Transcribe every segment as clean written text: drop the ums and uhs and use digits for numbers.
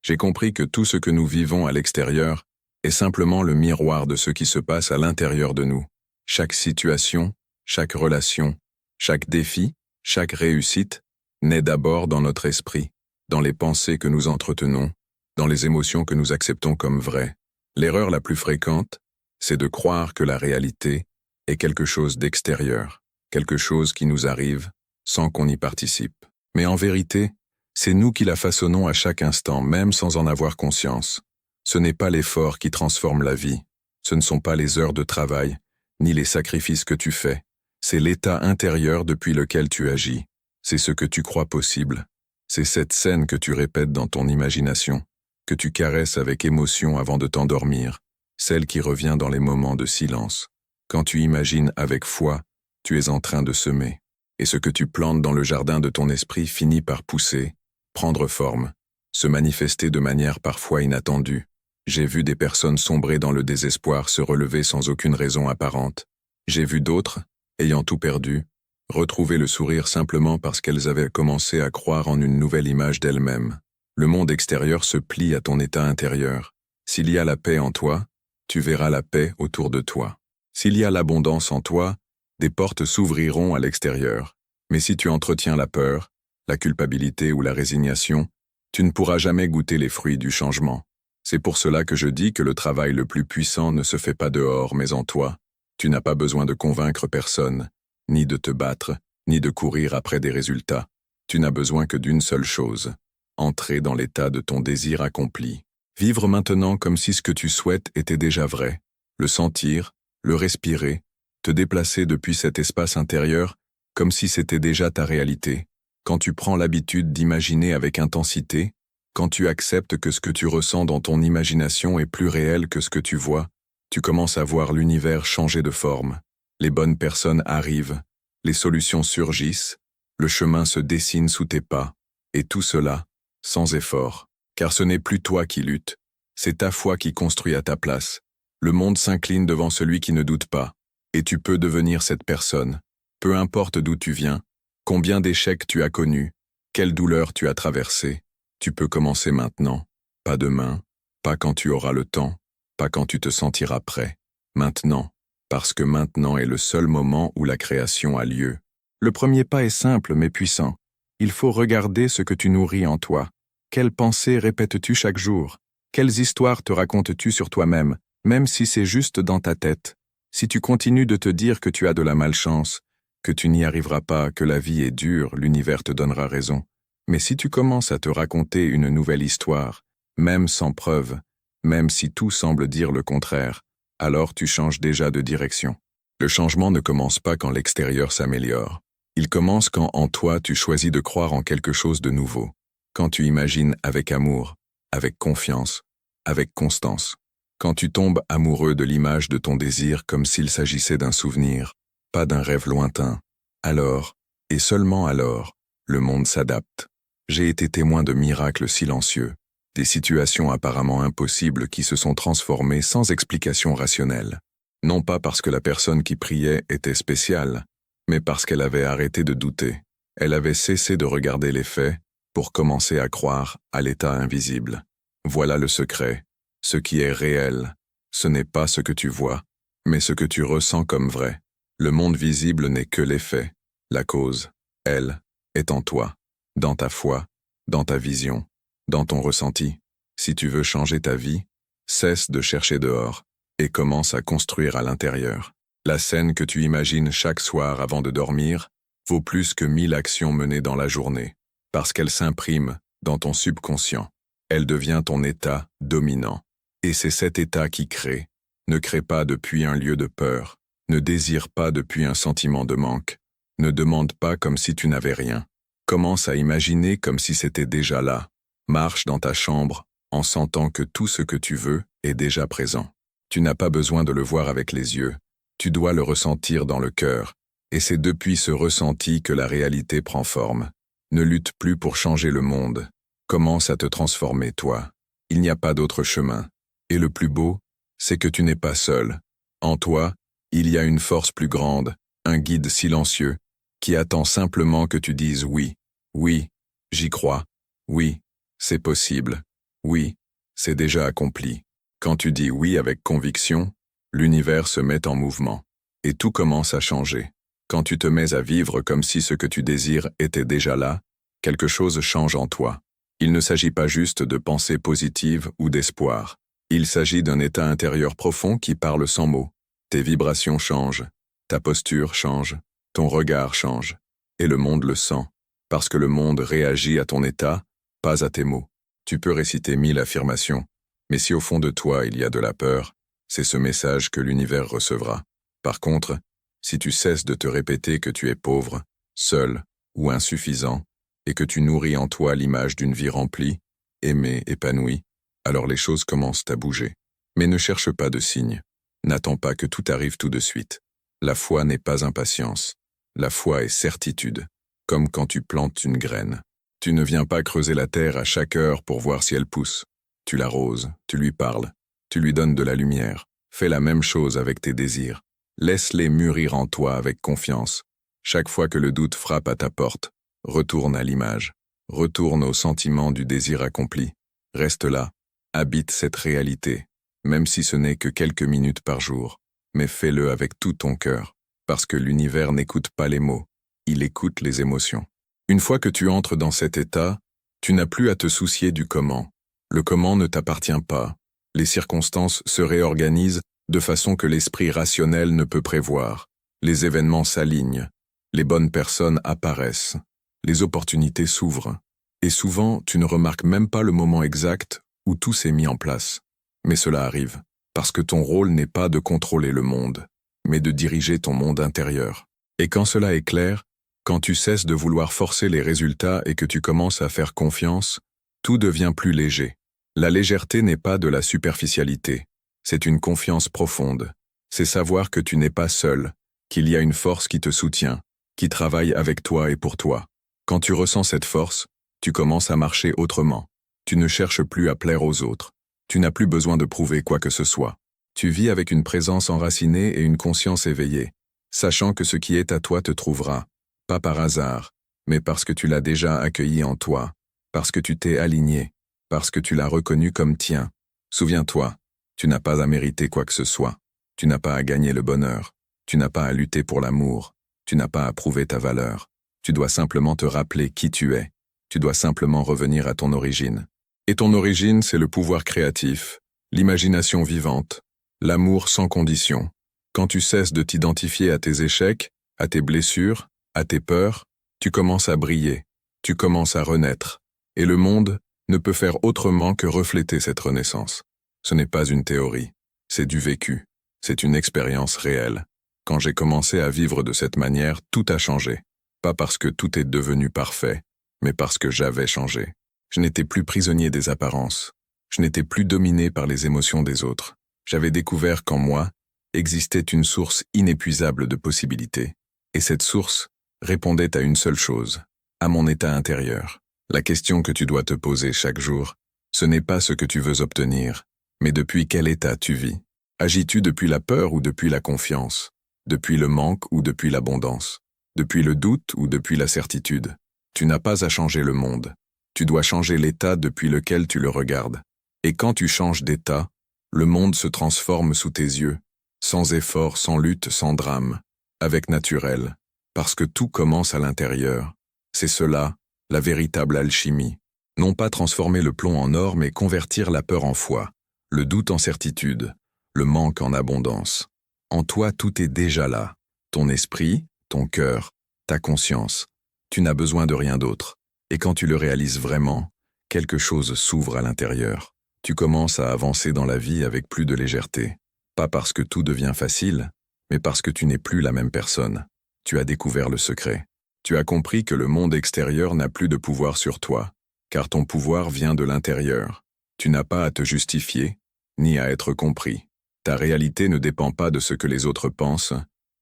J'ai compris que tout ce que nous vivons à l'extérieur est simplement le miroir de ce qui se passe à l'intérieur de nous. Chaque situation, chaque relation, chaque défi, chaque réussite naît d'abord dans notre esprit, dans les pensées que nous entretenons, dans les émotions que nous acceptons comme vraies. L'erreur la plus fréquente, c'est de croire que la réalité est quelque chose d'extérieur, quelque chose qui nous arrive sans qu'on y participe. Mais en vérité, c'est nous qui la façonnons à chaque instant, même sans en avoir conscience. Ce n'est pas l'effort qui transforme la vie, ce ne sont pas les heures de travail, ni les sacrifices que tu fais, c'est l'état intérieur depuis lequel tu agis, c'est ce que tu crois possible, c'est cette scène que tu répètes dans ton imagination, que tu caresses avec émotion avant de t'endormir, celle qui revient dans les moments de silence. Quand tu imagines avec foi, tu es en train de semer, et ce que tu plantes dans le jardin de ton esprit finit par pousser, prendre forme, se manifester de manière parfois inattendue. J'ai vu des personnes sombrer dans le désespoir se relever sans aucune raison apparente. J'ai vu d'autres, ayant tout perdu, retrouver le sourire simplement parce qu'elles avaient commencé à croire en une nouvelle image d'elles-mêmes. Le monde extérieur se plie à ton état intérieur. S'il y a la paix en toi, tu verras la paix autour de toi. S'il y a l'abondance en toi, des portes s'ouvriront à l'extérieur. Mais si tu entretiens la peur, la culpabilité ou la résignation, tu ne pourras jamais goûter les fruits du changement. C'est pour cela que je dis que le travail le plus puissant ne se fait pas dehors, mais en toi. Tu n'as pas besoin de convaincre personne, ni de te battre, ni de courir après des résultats. Tu n'as besoin que d'une seule chose, entrer dans l'état de ton désir accompli. Vivre maintenant comme si ce que tu souhaites était déjà vrai, le sentir, le respirer, te déplacer depuis cet espace intérieur comme si c'était déjà ta réalité. Quand tu prends l'habitude d'imaginer avec intensité, quand tu acceptes que ce que tu ressens dans ton imagination est plus réel que ce que tu vois, tu commences à voir l'univers changer de forme. Les bonnes personnes arrivent, les solutions surgissent, le chemin se dessine sous tes pas, et tout cela, sans effort. Car ce n'est plus toi qui luttes, c'est ta foi qui construit à ta place. Le monde s'incline devant celui qui ne doute pas, et tu peux devenir cette personne. Peu importe d'où tu viens, combien d'échecs tu as connus, quelle douleur tu as traversée, tu peux commencer maintenant, pas demain, pas quand tu auras le temps, pas quand tu te sentiras prêt, maintenant, parce que maintenant est le seul moment où la création a lieu. Le premier pas est simple mais puissant. Il faut regarder ce que tu nourris en toi. Quelles pensées répètes-tu chaque jour? Quelles histoires te racontes-tu sur toi-même, même si c'est juste dans ta tête? Si tu continues de te dire que tu as de la malchance, que tu n'y arriveras pas, que la vie est dure, l'univers te donnera raison. Mais si tu commences à te raconter une nouvelle histoire, même sans preuve, même si tout semble dire le contraire, alors tu changes déjà de direction. Le changement ne commence pas quand l'extérieur s'améliore. Il commence quand en toi tu choisis de croire en quelque chose de nouveau. Quand tu imagines avec amour, avec confiance, avec constance. Quand tu tombes amoureux de l'image de ton désir comme s'il s'agissait d'un souvenir, pas d'un rêve lointain. Alors, et seulement alors, le monde s'adapte. J'ai été témoin de miracles silencieux, des situations apparemment impossibles qui se sont transformées sans explication rationnelle. Non pas parce que la personne qui priait était spéciale, mais parce qu'elle avait arrêté de douter. Elle avait cessé de regarder les faits pour commencer à croire à l'état invisible. Voilà le secret. Ce qui est réel, ce n'est pas ce que tu vois, mais ce que tu ressens comme vrai. Le monde visible n'est que l'effet. La cause, elle, est en toi, dans ta foi, dans ta vision, dans ton ressenti. Si tu veux changer ta vie, cesse de chercher dehors et commence à construire à l'intérieur. La scène que tu imagines chaque soir avant de dormir vaut plus que 1000 actions menées dans la journée, parce qu'elle s'imprime dans ton subconscient. Elle devient ton état dominant. Et c'est cet état qui crée. Ne crée pas depuis un lieu de peur. Ne désire pas depuis un sentiment de manque. Ne demande pas comme si tu n'avais rien. Commence à imaginer comme si c'était déjà là. Marche dans ta chambre en sentant que tout ce que tu veux est déjà présent. Tu n'as pas besoin de le voir avec les yeux. Tu dois le ressentir dans le cœur. Et c'est depuis ce ressenti que la réalité prend forme. Ne lutte plus pour changer le monde. Commence à te transformer, toi. Il n'y a pas d'autre chemin. Et le plus beau, c'est que tu n'es pas seul. En toi, il y a une force plus grande, un guide silencieux, qui attend simplement que tu dises oui. Oui, j'y crois. Oui, c'est possible. Oui, c'est déjà accompli. Quand tu dis oui avec conviction, l'univers se met en mouvement. Et tout commence à changer. Quand tu te mets à vivre comme si ce que tu désires était déjà là, quelque chose change en toi. Il ne s'agit pas juste de pensées positives ou d'espoir. Il s'agit d'un état intérieur profond qui parle sans mots. Tes vibrations changent, ta posture change, ton regard change. Et le monde le sent, parce que le monde réagit à ton état, pas à tes mots. Tu peux réciter 1000 affirmations, mais si au fond de toi il y a de la peur, c'est ce message que l'univers recevra. Par contre, si tu cesses de te répéter que tu es pauvre, seul ou insuffisant, et que tu nourris en toi l'image d'une vie remplie, aimée, épanouie, alors les choses commencent à bouger. Mais ne cherche pas de signes. N'attends pas que tout arrive tout de suite. La foi n'est pas impatience. La foi est certitude, comme quand tu plantes une graine. Tu ne viens pas creuser la terre à chaque heure pour voir si elle pousse. Tu l'arroses, tu lui parles, tu lui donnes de la lumière. Fais la même chose avec tes désirs. Laisse-les mûrir en toi avec confiance. Chaque fois que le doute frappe à ta porte, retourne à l'image. Retourne au sentiment du désir accompli. Reste là, habite cette réalité, même si ce n'est que quelques minutes par jour, mais fais-le avec tout ton cœur, parce que l'univers n'écoute pas les mots, il écoute les émotions. Une fois que tu entres dans cet état, tu n'as plus à te soucier du comment. Le comment ne t'appartient pas. Les circonstances se réorganisent de façon que l'esprit rationnel ne peut prévoir. Les événements s'alignent, les bonnes personnes apparaissent, les opportunités s'ouvrent. Et souvent, tu ne remarques même pas le moment exact où tout s'est mis en place. Mais cela arrive, parce que ton rôle n'est pas de contrôler le monde, mais de diriger ton monde intérieur. Et quand cela est clair, quand tu cesses de vouloir forcer les résultats et que tu commences à faire confiance, tout devient plus léger. La légèreté n'est pas de la superficialité, c'est une confiance profonde. C'est savoir que tu n'es pas seul, qu'il y a une force qui te soutient, qui travaille avec toi et pour toi. Quand tu ressens cette force, tu commences à marcher autrement. Tu ne cherches plus à plaire aux autres. Tu n'as plus besoin de prouver quoi que ce soit. Tu vis avec une présence enracinée et une conscience éveillée, sachant que ce qui est à toi te trouvera, pas par hasard, mais parce que tu l'as déjà accueilli en toi, parce que tu t'es aligné, parce que tu l'as reconnu comme tien. Souviens-toi, tu n'as pas à mériter quoi que ce soit. Tu n'as pas à gagner le bonheur. Tu n'as pas à lutter pour l'amour. Tu n'as pas à prouver ta valeur. Tu dois simplement te rappeler qui tu es. Tu dois simplement revenir à ton origine. Et ton origine, c'est le pouvoir créatif, l'imagination vivante, l'amour sans condition. Quand tu cesses de t'identifier à tes échecs, à tes blessures, à tes peurs, tu commences à briller, tu commences à renaître. Et le monde ne peut faire autrement que refléter cette renaissance. Ce n'est pas une théorie, c'est du vécu, c'est une expérience réelle. Quand j'ai commencé à vivre de cette manière, tout a changé. Pas parce que tout est devenu parfait, mais parce que j'avais changé. Je n'étais plus prisonnier des apparences. Je n'étais plus dominé par les émotions des autres. J'avais découvert qu'en moi existait une source inépuisable de possibilités. Et cette source répondait à une seule chose, à mon état intérieur. La question que tu dois te poser chaque jour, ce n'est pas ce que tu veux obtenir, mais depuis quel état tu vis. Agis-tu depuis la peur ou depuis la confiance? Depuis le manque ou depuis l'abondance? Depuis le doute ou depuis la certitude? Tu n'as pas à changer le monde. Tu dois changer l'état depuis lequel tu le regardes. Et quand tu changes d'état, le monde se transforme sous tes yeux, sans effort, sans lutte, sans drame, avec naturel, parce que tout commence à l'intérieur. C'est cela, la véritable alchimie. Non pas transformer le plomb en or, mais convertir la peur en foi, le doute en certitude, le manque en abondance. En toi, tout est déjà là. Ton esprit, ton cœur, ta conscience. Tu n'as besoin de rien d'autre. Et quand tu le réalises vraiment, quelque chose s'ouvre à l'intérieur. Tu commences à avancer dans la vie avec plus de légèreté. Pas parce que tout devient facile, mais parce que tu n'es plus la même personne. Tu as découvert le secret. Tu as compris que le monde extérieur n'a plus de pouvoir sur toi, car ton pouvoir vient de l'intérieur. Tu n'as pas à te justifier, ni à être compris. Ta réalité ne dépend pas de ce que les autres pensent,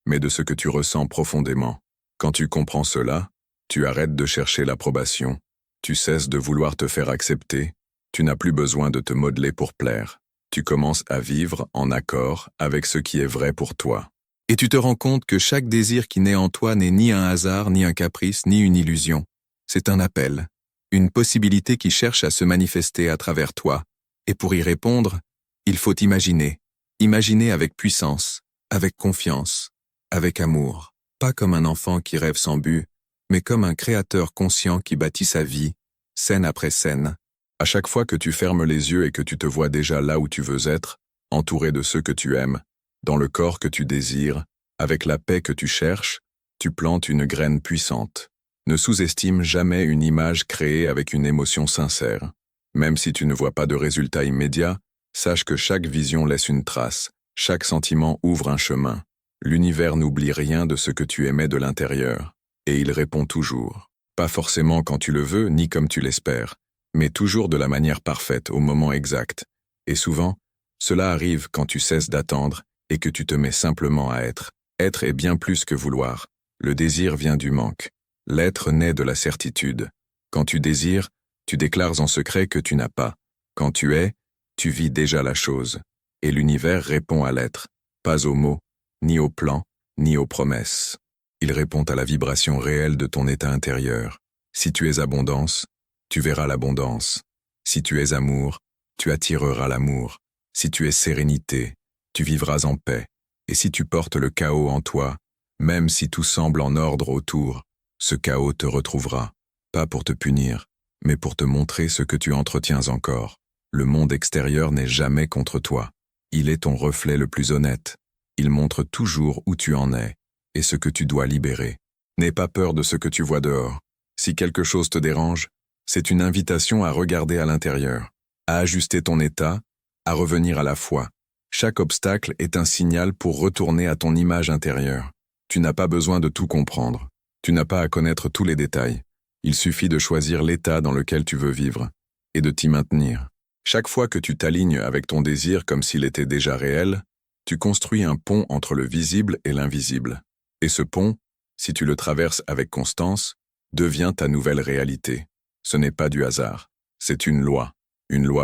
mais de ce que tu ressens profondément. Quand tu comprends cela, tu arrêtes de chercher l'approbation, tu cesses de vouloir te faire accepter, tu n'as plus besoin de te modeler pour plaire. Tu commences à vivre en accord avec ce qui est vrai pour toi. Et tu te rends compte que chaque désir qui naît en toi n'est ni un hasard, ni un caprice, ni une illusion. C'est un appel. une possibilité qui cherche à se manifester à travers toi, et pour y répondre, il faut imaginer. Imaginer avec puissance, avec confiance, avec amour, pas comme un enfant qui rêve sans but, mais comme un créateur conscient qui bâtit sa vie, scène après scène. À chaque fois que tu fermes les yeux et que tu te vois déjà là où tu veux être, entouré de ceux que tu aimes, dans le corps que tu désires, avec la paix que tu cherches, tu plantes une graine puissante. Ne sous-estime jamais une image créée avec une émotion sincère. Même si tu ne vois pas de résultat immédiat, sache que chaque vision laisse une trace, chaque sentiment ouvre un chemin. L'univers n'oublie rien de ce que tu aimais de l'intérieur, et il répond toujours. Pas forcément quand tu le veux, ni comme tu l'espères, mais toujours de la manière parfaite, au moment exact. Et souvent, cela arrive quand tu cesses d'attendre et que tu te mets simplement à être. Être est bien plus que vouloir. Le désir vient du manque. L'être naît de la certitude. Quand tu désires, tu déclares en secret que tu n'as pas. Quand tu es, tu vis déjà la chose. Et l'univers répond à l'être, pas aux mots, ni aux plans, ni aux promesses. Il répond à la vibration réelle de ton état intérieur. Si tu es abondance, tu verras l'abondance. Si tu es amour, tu attireras l'amour. Si tu es sérénité, tu vivras en paix. Et si tu portes le chaos en toi, même si tout semble en ordre autour, ce chaos te retrouvera, pas pour te punir, mais pour te montrer ce que tu entretiens encore. Le monde extérieur n'est jamais contre toi. Il est ton reflet le plus honnête. Il montre toujours où tu en es et ce que tu dois libérer. N'aie pas peur de ce que tu vois dehors. Si quelque chose te dérange, c'est une invitation à regarder à l'intérieur, à ajuster ton état, à revenir à la foi. Chaque obstacle est un signal pour retourner à ton image intérieure. Tu n'as pas besoin de tout comprendre. Tu n'as pas à connaître tous les détails. Il suffit de choisir l'état dans lequel tu veux vivre et de t'y maintenir. Chaque fois que tu t'alignes avec ton désir comme s'il était déjà réel, tu construis un pont entre le visible et l'invisible. Et ce pont, si tu le traverses avec constance, devient ta nouvelle réalité. Ce n'est pas du hasard. C'est une loi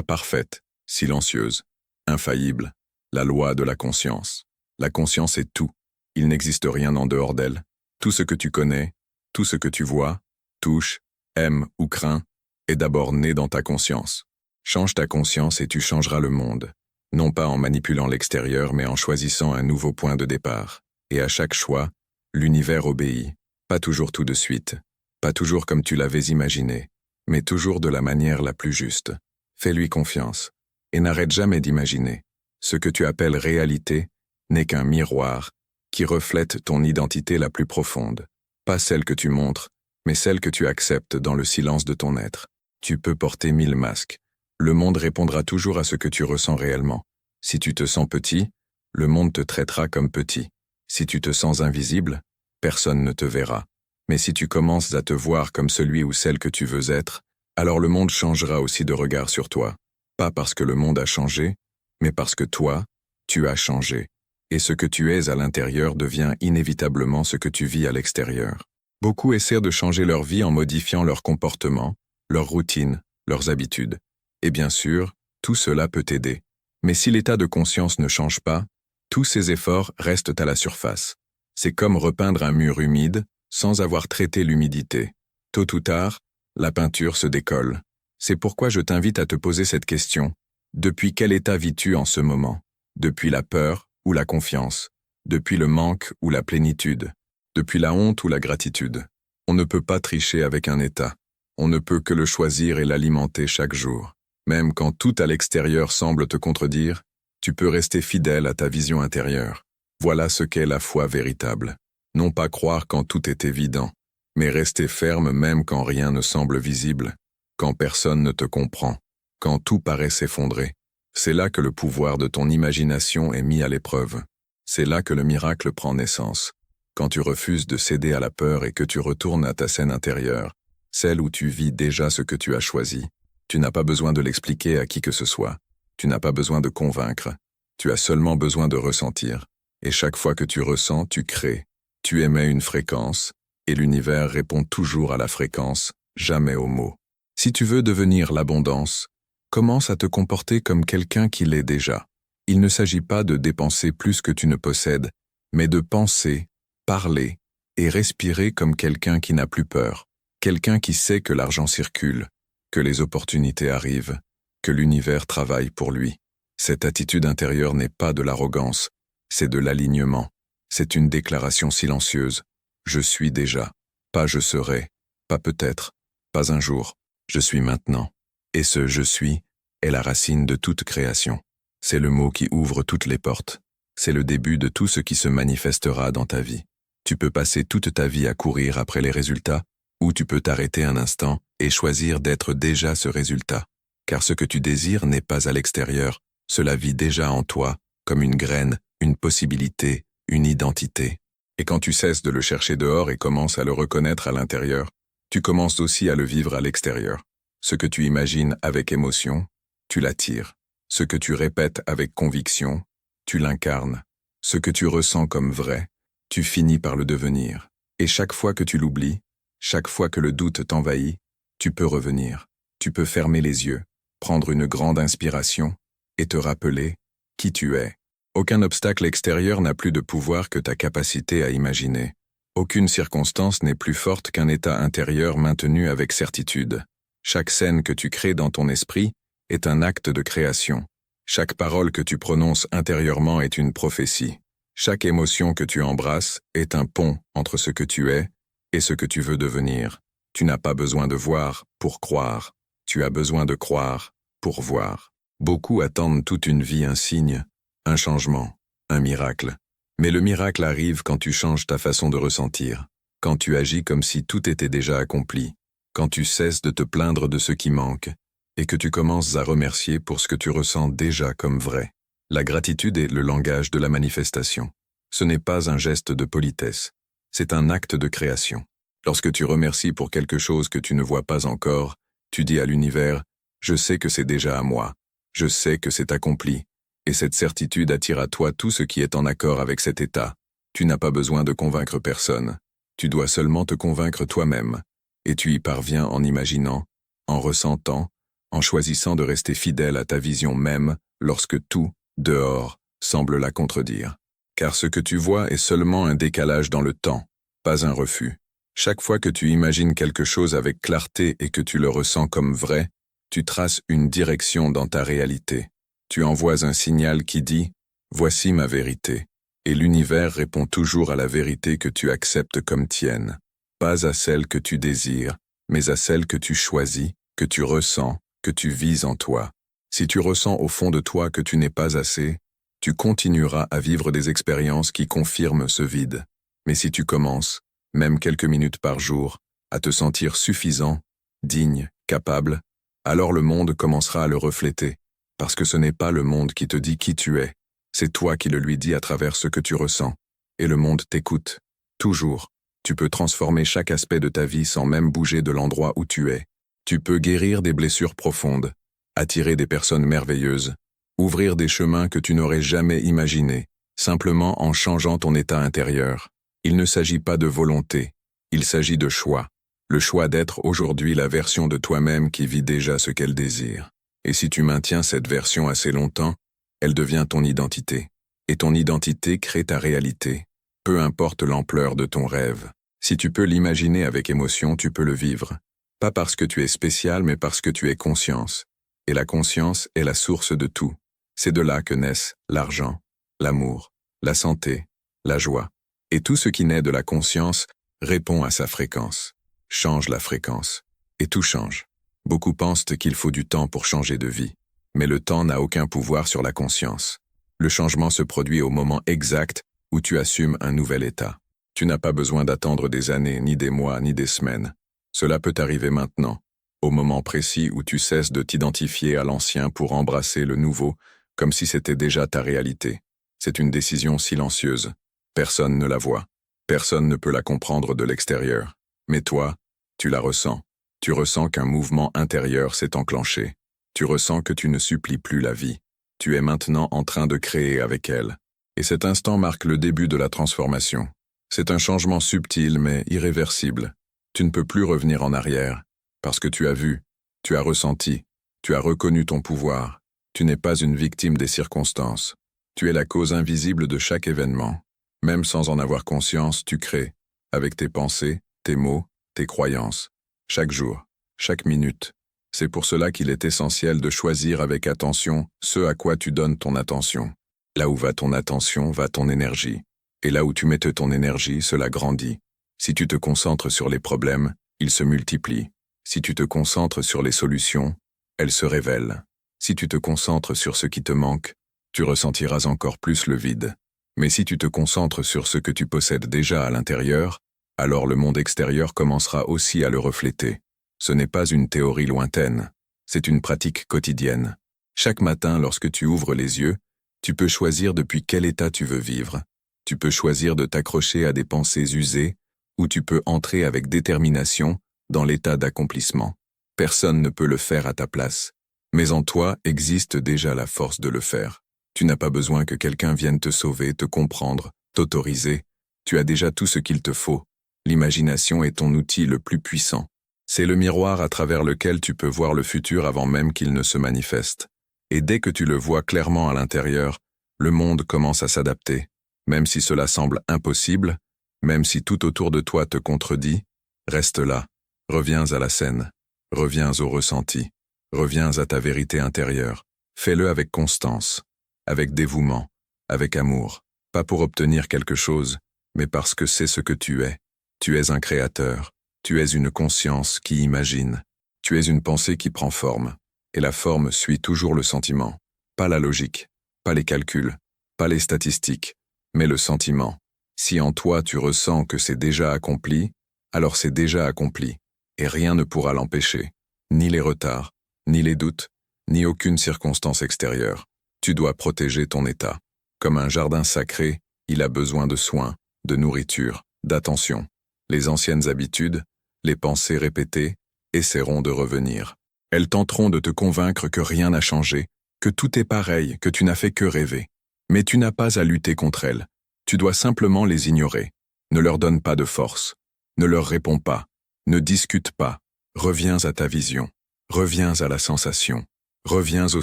parfaite, silencieuse, infaillible, la loi de la conscience. La conscience est tout. Il n'existe rien en dehors d'elle. Tout ce que tu connais, tout ce que tu vois, touches, aimes ou crains, est d'abord né dans ta conscience. Change ta conscience et tu changeras le monde. Non pas en manipulant l'extérieur, mais en choisissant un nouveau point de départ. Et à chaque choix, l'univers obéit. Pas toujours tout de suite. Pas toujours comme tu l'avais imaginé, mais toujours de la manière la plus juste. Fais-lui confiance. Et n'arrête jamais d'imaginer. Ce que tu appelles réalité n'est qu'un miroir qui reflète ton identité la plus profonde. Pas celle que tu montres, mais celle que tu acceptes dans le silence de ton être. Tu peux porter 1000 masques. Le monde répondra toujours à ce que tu ressens réellement. Si tu te sens petit, le monde te traitera comme petit. Si tu te sens invisible, personne ne te verra. Mais si tu commences à te voir comme celui ou celle que tu veux être, alors le monde changera aussi de regard sur toi. Pas parce que le monde a changé, mais parce que toi, tu as changé. Et ce que tu es à l'intérieur devient inévitablement ce que tu vis à l'extérieur. Beaucoup essaient de changer leur vie en modifiant leur comportement, leur routine, leurs habitudes. Et bien sûr, tout cela peut t'aider. Mais si l'état de conscience ne change pas, tous ces efforts restent à la surface. C'est comme repeindre un mur humide sans avoir traité l'humidité. Tôt ou tard, la peinture se décolle. C'est pourquoi je t'invite à te poser cette question. Depuis quel état vis-tu en ce moment? Depuis la peur ou la confiance? Depuis le manque ou la plénitude? Depuis la honte ou la gratitude? On ne peut pas tricher avec un état. On ne peut que le choisir et l'alimenter chaque jour. Même quand tout à l'extérieur semble te contredire, tu peux rester fidèle à ta vision intérieure. Voilà ce qu'est la foi véritable. Non pas croire quand tout est évident, mais rester ferme même quand rien ne semble visible, quand personne ne te comprend, quand tout paraît s'effondrer. C'est là que le pouvoir de ton imagination est mis à l'épreuve. C'est là que le miracle prend naissance. Quand tu refuses de céder à la peur et que tu retournes à ta scène intérieure, celle où tu vis déjà ce que tu as choisi. Tu n'as pas besoin de l'expliquer à qui que ce soit. Tu n'as pas besoin de convaincre. Tu as seulement besoin de ressentir. Et chaque fois que tu ressens, tu crées. Tu émets une fréquence, et l'univers répond toujours à la fréquence, jamais aux mots. Si tu veux devenir l'abondance, commence à te comporter comme quelqu'un qui l'est déjà. Il ne s'agit pas de dépenser plus que tu ne possèdes, mais de penser, parler et respirer comme quelqu'un qui n'a plus peur, quelqu'un qui sait que l'argent circule, que les opportunités arrivent, que l'univers travaille pour lui. Cette attitude intérieure n'est pas de l'arrogance, c'est de l'alignement. C'est une déclaration silencieuse. Je suis déjà. Pas je serai. Pas peut-être. Pas un jour. Je suis maintenant. Et ce « je suis » est la racine de toute création. C'est le mot qui ouvre toutes les portes. C'est le début de tout ce qui se manifestera dans ta vie. Tu peux passer toute ta vie à courir après les résultats, ou tu peux t'arrêter un instant et choisir d'être déjà ce résultat. Car ce que tu désires n'est pas à l'extérieur, cela vit déjà en toi, comme une graine, une possibilité, une identité. Et quand tu cesses de le chercher dehors et commences à le reconnaître à l'intérieur, tu commences aussi à le vivre à l'extérieur. Ce que tu imagines avec émotion, tu l'attires. Ce que tu répètes avec conviction, tu l'incarnes. Ce que tu ressens comme vrai, tu finis par le devenir. Et chaque fois que tu l'oublies, chaque fois que le doute t'envahit, tu peux revenir. Tu peux fermer les yeux, prendre une grande inspiration et te rappeler qui tu es. Aucun obstacle extérieur n'a plus de pouvoir que ta capacité à imaginer. Aucune circonstance n'est plus forte qu'un état intérieur maintenu avec certitude. Chaque scène que tu crées dans ton esprit est un acte de création. Chaque parole que tu prononces intérieurement est une prophétie. Chaque émotion que tu embrasses est un pont entre ce que tu es et ce que tu veux devenir. Tu n'as pas besoin de voir pour croire. Tu as besoin de croire pour voir. Beaucoup attendent toute une vie un signe, un changement, un miracle. Mais le miracle arrive quand tu changes ta façon de ressentir, quand tu agis comme si tout était déjà accompli, quand tu cesses de te plaindre de ce qui manque, et que tu commences à remercier pour ce que tu ressens déjà comme vrai. La gratitude est le langage de la manifestation. Ce n'est pas un geste de politesse, c'est un acte de création. Lorsque tu remercies pour quelque chose que tu ne vois pas encore, tu dis à l'univers « Je sais que c'est déjà à moi, je sais que c'est accompli ». Et cette certitude attire à toi tout ce qui est en accord avec cet état. Tu n'as pas besoin de convaincre personne. Tu dois seulement te convaincre toi-même. Et tu y parviens en imaginant, en ressentant, en choisissant de rester fidèle à ta vision même lorsque tout, dehors, semble la contredire. Car ce que tu vois est seulement un décalage dans le temps, pas un refus. Chaque fois que tu imagines quelque chose avec clarté et que tu le ressens comme vrai, tu traces une direction dans ta réalité. Tu envoies un signal qui dit « Voici ma vérité ». Et l'univers répond toujours à la vérité que tu acceptes comme tienne. Pas à celle que tu désires, mais à celle que tu choisis, que tu ressens, que tu vises en toi. Si tu ressens au fond de toi que tu n'es pas assez, tu continueras à vivre des expériences qui confirment ce vide. Mais si tu commences, même quelques minutes par jour, à te sentir suffisant, digne, capable, alors le monde commencera à le refléter. Parce que ce n'est pas le monde qui te dit qui tu es, c'est toi qui le lui dis à travers ce que tu ressens. Et le monde t'écoute. Toujours. Tu peux transformer chaque aspect de ta vie sans même bouger de l'endroit où tu es. Tu peux guérir des blessures profondes, attirer des personnes merveilleuses, ouvrir des chemins que tu n'aurais jamais imaginés, simplement en changeant ton état intérieur. Il ne s'agit pas de volonté, il s'agit de choix. Le choix d'être aujourd'hui la version de toi-même qui vit déjà ce qu'elle désire. Et si tu maintiens cette version assez longtemps, elle devient ton identité. Et ton identité crée ta réalité, peu importe l'ampleur de ton rêve. Si tu peux l'imaginer avec émotion, tu peux le vivre. Pas parce que tu es spécial, mais parce que tu es conscience. Et la conscience est la source de tout. C'est de là que naissent l'argent, l'amour, la santé, la joie. Et tout ce qui naît de la conscience répond à sa fréquence. Change la fréquence. Et tout change. Beaucoup pensent qu'il faut du temps pour changer de vie. Mais le temps n'a aucun pouvoir sur la conscience. Le changement se produit au moment exact où tu assumes un nouvel état. Tu n'as pas besoin d'attendre des années, ni des mois, ni des semaines. Cela peut arriver maintenant, au moment précis où tu cesses de t'identifier à l'ancien pour embrasser le nouveau, comme si c'était déjà ta réalité. C'est une décision silencieuse. Personne ne la voit. Personne ne peut la comprendre de l'extérieur. Mais toi, tu la ressens. Tu ressens qu'un mouvement intérieur s'est enclenché. Tu ressens que tu ne supplies plus la vie. Tu es maintenant en train de créer avec elle. Et cet instant marque le début de la transformation. C'est un changement subtil mais irréversible. Tu ne peux plus revenir en arrière, parce que tu as vu, tu as ressenti, tu as reconnu ton pouvoir. Tu n'es pas une victime des circonstances. Tu es la cause invisible de chaque événement. Même sans en avoir conscience, tu crées, avec tes pensées, tes mots, tes croyances. Chaque jour, chaque minute. C'est pour cela qu'il est essentiel de choisir avec attention ce à quoi tu donnes ton attention. Là où va ton attention, va ton énergie. Et là où tu mets ton énergie, cela grandit. Si tu te concentres sur les problèmes, ils se multiplient. Si tu te concentres sur les solutions, elles se révèlent. Si tu te concentres sur ce qui te manque, tu ressentiras encore plus le vide. Mais si tu te concentres sur ce que tu possèdes déjà à l'intérieur, alors le monde extérieur commencera aussi à le refléter. Ce n'est pas une théorie lointaine, c'est une pratique quotidienne. Chaque matin, lorsque tu ouvres les yeux, tu peux choisir depuis quel état tu veux vivre. Tu peux choisir de t'accrocher à des pensées usées, ou tu peux entrer avec détermination dans l'état d'accomplissement. Personne ne peut le faire à ta place. Mais en toi existe déjà la force de le faire. Tu n'as pas besoin que quelqu'un vienne te sauver, te comprendre, t'autoriser. Tu as déjà tout ce qu'il te faut. L'imagination est ton outil le plus puissant. C'est le miroir à travers lequel tu peux voir le futur avant même qu'il ne se manifeste. Et dès que tu le vois clairement à l'intérieur, le monde commence à s'adapter. Même si cela semble impossible, même si tout autour de toi te contredit, reste là. Reviens à la scène. Reviens au ressenti. Reviens à ta vérité intérieure. Fais-le avec constance, avec dévouement, avec amour. Pas pour obtenir quelque chose, mais parce que c'est ce que tu es. Tu es un créateur. Tu es une conscience qui imagine. Tu es une pensée qui prend forme. Et la forme suit toujours le sentiment. Pas la logique, pas les calculs, pas les statistiques, mais le sentiment. Si en toi tu ressens que c'est déjà accompli, alors c'est déjà accompli. Et rien ne pourra l'empêcher. Ni les retards, ni les doutes, ni aucune circonstance extérieure. Tu dois protéger ton état. Comme un jardin sacré, il a besoin de soins, de nourriture, d'attention. Les anciennes habitudes, les pensées répétées, essaieront de revenir. Elles tenteront de te convaincre que rien n'a changé, que tout est pareil, que tu n'as fait que rêver. Mais tu n'as pas à lutter contre elles. Tu dois simplement les ignorer. Ne leur donne pas de force. Ne leur réponds pas. Ne discute pas. Reviens à ta vision. Reviens à la sensation. Reviens au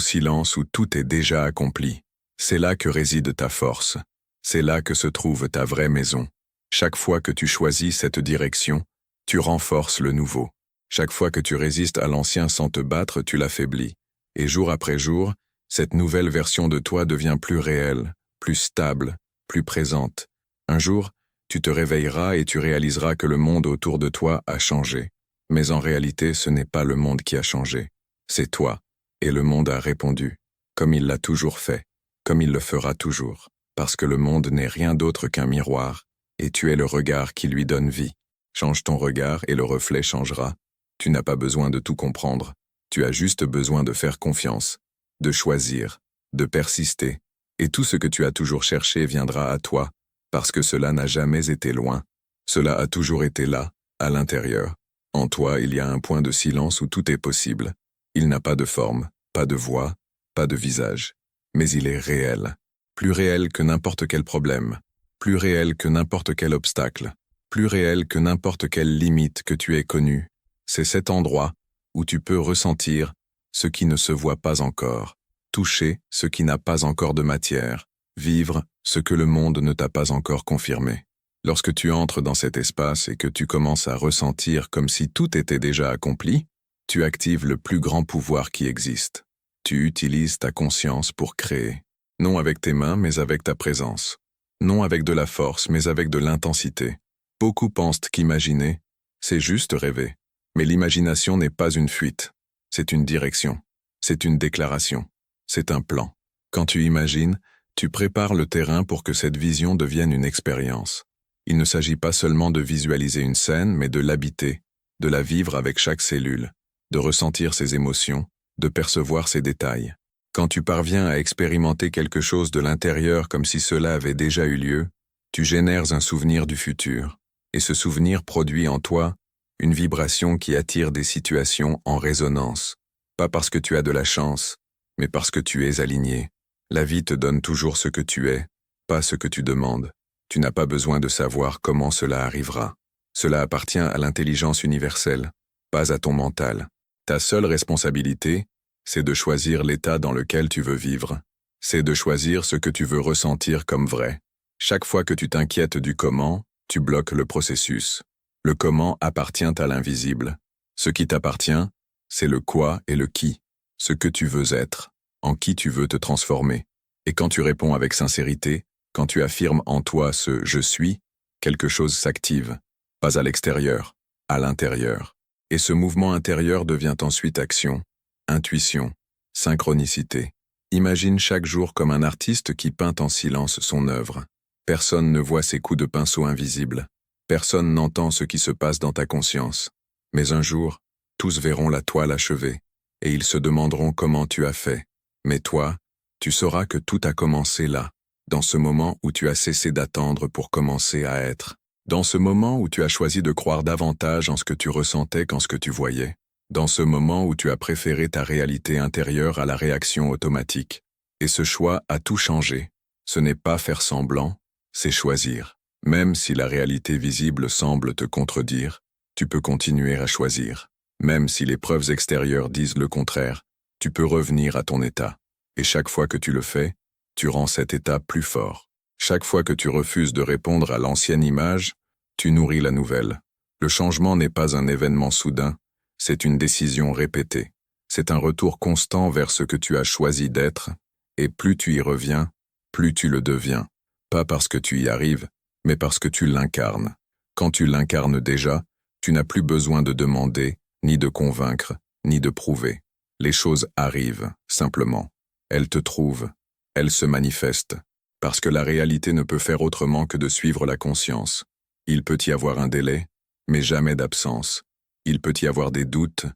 silence où tout est déjà accompli. C'est là que réside ta force. C'est là que se trouve ta vraie maison. Chaque fois que tu choisis cette direction, tu renforces le nouveau. Chaque fois que tu résistes à l'ancien sans te battre, tu l'affaiblis. Et jour après jour, cette nouvelle version de toi devient plus réelle, plus stable, plus présente. Un jour, tu te réveilleras et tu réaliseras que le monde autour de toi a changé. Mais en réalité, ce n'est pas le monde qui a changé. C'est toi. Et le monde a répondu, comme il l'a toujours fait, comme il le fera toujours. Parce que le monde n'est rien d'autre qu'un miroir, et tu es le regard qui lui donne vie. Change ton regard et le reflet changera. Tu n'as pas besoin de tout comprendre. Tu as juste besoin de faire confiance, de choisir, de persister. Et tout ce que tu as toujours cherché viendra à toi, parce que cela n'a jamais été loin. Cela a toujours été là, à l'intérieur. En toi, il y a un point de silence où tout est possible. Il n'a pas de forme, pas de voix, pas de visage. Mais il est réel. Plus réel que n'importe quel problème. Plus réel que n'importe quel obstacle. Plus réel que n'importe quelle limite que tu aies connue. C'est cet endroit où tu peux ressentir ce qui ne se voit pas encore, toucher ce qui n'a pas encore de matière, vivre ce que le monde ne t'a pas encore confirmé. Lorsque tu entres dans cet espace et que tu commences à ressentir comme si tout était déjà accompli, tu actives le plus grand pouvoir qui existe. Tu utilises ta conscience pour créer. Non avec tes mains, mais avec ta présence. Non avec de la force, mais avec de l'intensité. Beaucoup pensent qu'imaginer, c'est juste rêver. Mais l'imagination n'est pas une fuite. C'est une direction. C'est une déclaration. C'est un plan. Quand tu imagines, tu prépares le terrain pour que cette vision devienne une expérience. Il ne s'agit pas seulement de visualiser une scène, mais de l'habiter, de la vivre avec chaque cellule, de ressentir ses émotions, de percevoir ses détails. Quand tu parviens à expérimenter quelque chose de l'intérieur comme si cela avait déjà eu lieu, tu génères un souvenir du futur. Et ce souvenir produit en toi une vibration qui attire des situations en résonance. Pas parce que tu as de la chance, mais parce que tu es aligné. La vie te donne toujours ce que tu es, pas ce que tu demandes. Tu n'as pas besoin de savoir comment cela arrivera. Cela appartient à l'intelligence universelle, pas à ton mental. Ta seule responsabilité, c'est de choisir l'état dans lequel tu veux vivre. C'est de choisir ce que tu veux ressentir comme vrai. Chaque fois que tu t'inquiètes du comment, tu bloques le processus. Le comment appartient à l'invisible. Ce qui t'appartient, C'est le quoi et le qui, ce que tu veux être, en qui tu veux te transformer. Et quand tu réponds avec sincérité, quand tu affirmes en toi ce « je suis », quelque chose s'active, pas à l'extérieur, à l'intérieur. Et ce mouvement intérieur devient ensuite action, intuition, synchronicité. Imagine chaque jour comme un artiste qui peint en silence son œuvre. Personne ne voit ses coups de pinceau invisibles. Personne n'entend ce qui se passe dans ta conscience. Mais un jour, tous verront la toile achevée, et ils se demanderont comment tu as fait. Mais toi, tu sauras que tout a commencé là, dans ce moment où tu as cessé d'attendre pour commencer à être. Dans ce moment où tu as choisi de croire davantage en ce que tu ressentais qu'en ce que tu voyais. Dans ce moment où tu as préféré ta réalité intérieure à la réaction automatique. Et ce choix a tout changé. Ce n'est pas faire semblant, c'est choisir. Même si la réalité visible semble te contredire, tu peux continuer à choisir. Même si les preuves extérieures disent le contraire, tu peux revenir à ton état. Et chaque fois que tu le fais, tu rends cet état plus fort. Chaque fois que tu refuses de répondre à l'ancienne image, tu nourris la nouvelle. Le changement n'est pas un événement soudain, c'est une décision répétée. C'est un retour constant vers ce que tu as choisi d'être, et plus tu y reviens, plus tu le deviens. Pas parce que tu y arrives, mais parce que tu l'incarnes. Quand tu l'incarnes déjà, tu n'as plus besoin de demander, ni de convaincre, ni de prouver. Les choses arrivent, simplement. Elles te trouvent, elles se manifestent. Parce que la réalité ne peut faire autrement que de suivre la conscience. Il peut y avoir un délai, mais jamais d'absence. Il peut y avoir des doutes,